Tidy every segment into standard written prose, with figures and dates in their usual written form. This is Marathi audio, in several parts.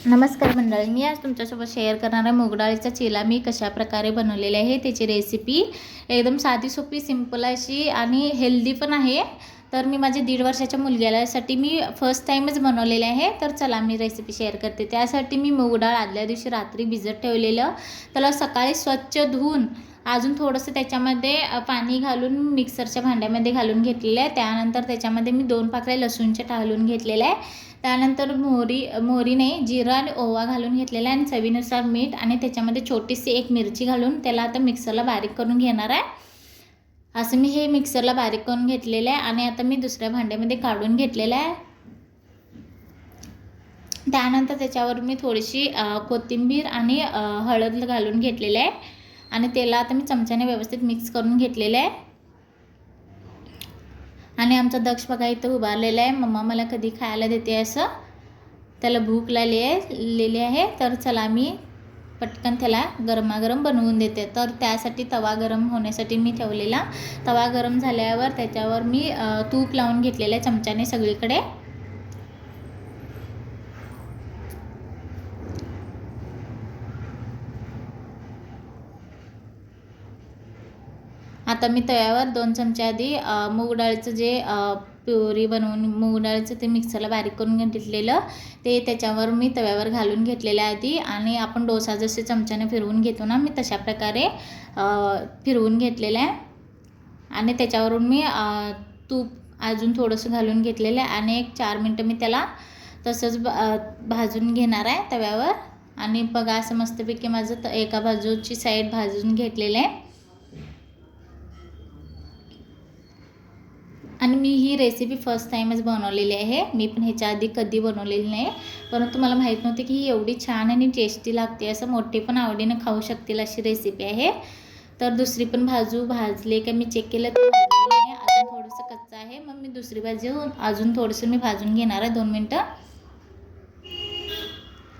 नमस्कार मंडळी, मी आज तुमच्यासोबत शेअर करणार आहे मूग डाळीचा चिला मी कशा प्रकारे बनवलेला आहे। त्याची रेसिपी एकदम साधी सोपी सिंपल अशी आणि हेल्दी पण आहे। तर मी माझ्या 1.5 वर्षाच्या मुलग्यासाठी मी फर्स्ट टाइमच बनवलेले आहे। तर चला मी रेसिपी शेअर करते। त्यासाठी मी मूग डाळ आदल्या दिवशी रात्री भिजत ठेवलेलं, त्याला सकाळी स्वच्छ धुवून अजून थोडंसं त्याच्यामध्ये पाणी घालून मिक्सरच्या भांड्यामध्ये घालून घेतलेलं आहे। त्यानंतर त्याच्यामध्ये मी 2 पाकळ्या लसूणच्या टाकून घेतलेल्या आहे। त्यानंतर मोहरी नाही, जिरा आणि ओवा घालून घेतलेला आहे आणि चवीनुसार मीठ आणि त्याच्यामध्ये छोटीशी एक मिरची घालून त्याला आता मिक्सरला बारीक करून घेणार आहे। असं मी हे मिक्सरला बारीक करून घेतलेलं आहे आणि आता मी दुसऱ्या भांड्यामध्ये काढून घेतलेलं आहे। त्यानंतर त्याच्यावर मी थोडीशी कोथिंबीर आणि हळद घालून घेतलेलं आहे आणि त्याला आता मी चमच्याने व्यवस्थित मिक्स करून घेतलेलं आहे। आणि आमचा दक्ष बघा इथं उभारलेला आहे, मम्मा मला कधी खायला देते असं त्याला भूक लागलेली आहे। तर चला मी पटकन त्याला गरमागरम बनवून देते। तर त्यासाठी तवा गरम होण्यासाठी मी ठेवलेला, तवा गरम झाल्यावर त्याच्यावर मी तूप लावून घेतलेलं चमच्याने सगळीकडे। आता मी तव्यावर 2 चमचे आधी मूग डाळीचं जे प्युरी बनवून मूग डाळीचं ते मिक्सरला बारीक करून घेतलेलं ते त्याच्यावर मी तव्यावर घालून घेतलेलं आधी आणि आपण डोसा जसे चमच्याने फिरवून घेतो ना, मी तशा प्रकारे फिरवून घेतलेलं आहे आणि त्याच्यावरून मी तूप अजून थोडंसं घालून घेतलेलं आहे आणि एक 4 मिनटं मी त्याला तसंच भाजून घेणार आहे तव्यावर। आणि बघा असं मस्तपैकी माझं एका बाजूची साईड भाजून घेतलेलं आहे आणि मी ही रेसिपी फर्स्ट टाइमच बनवलेली आहे। मी पण ह्याच्या आधी कधी बनवलेली नाही, परंतु मला माहीत नव्हते की ही एवढी छान आणि टेस्टी लागते, असं मोठे पण आवडीने खाऊ शकतील अशी रेसिपी आहे। तर दुसरी पण बाजू भाजले का मी चेक केलं तर भाजलेली आहे, अजून थोडंसं कच्चं आहे। मग मी दुसरी बाजू अजून थोडंसं मी भाजून घेणार आहे 2 मिनटं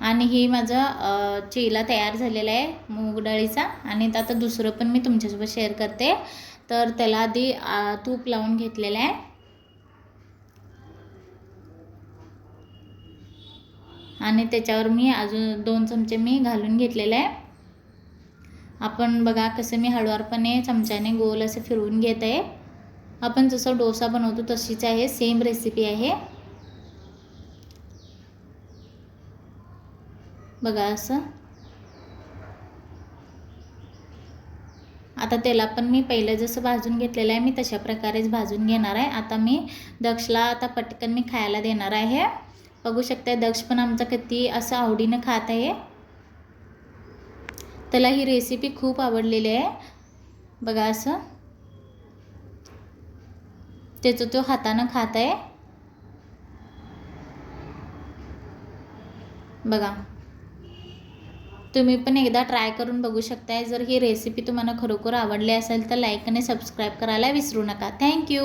आणि ही माझा चिला तयार झालेला आहे मूग डाळीचा। आणि आता दुसरं पण मी तुमच्यासोबत शेअर करते। तर त्याला आधी तूप लावून घेतलेलं आहे आणि त्याच्यावर मी अजून 2 चमचे मी घालून घेतलेले आहे। आपण बघा कसं मी हळूवारपणे चमच्याने गोल असं फिरवून घेत आहे। आपण जसं डोसा बनवतो तशीच आहे, सेम रेसिपी आहे बघा असं। आता त्याला पण मी पहिलं जसं भाजून घेतलेलं आहे मी तशा प्रकारेच भाजून घेणार आहे। आता मी दक्षला आता पटकन मी खायला देणार आहे। बघू शकता दक्ष पण आमचा किती असं आवडीनं खात आहे, त्याला ही रेसिपी खूप आवडलेली आहे बघा असं। त्याचं तो हातानं खात आहे बघा। तुम्ही पण एकदा ट्राय करून बघू शकताय। जर ही रेसिपी तुम्हाला खरोखर आवडली असेल तर लाईक आणि सबस्क्राईब करायला विसरू नका। थँक्यू।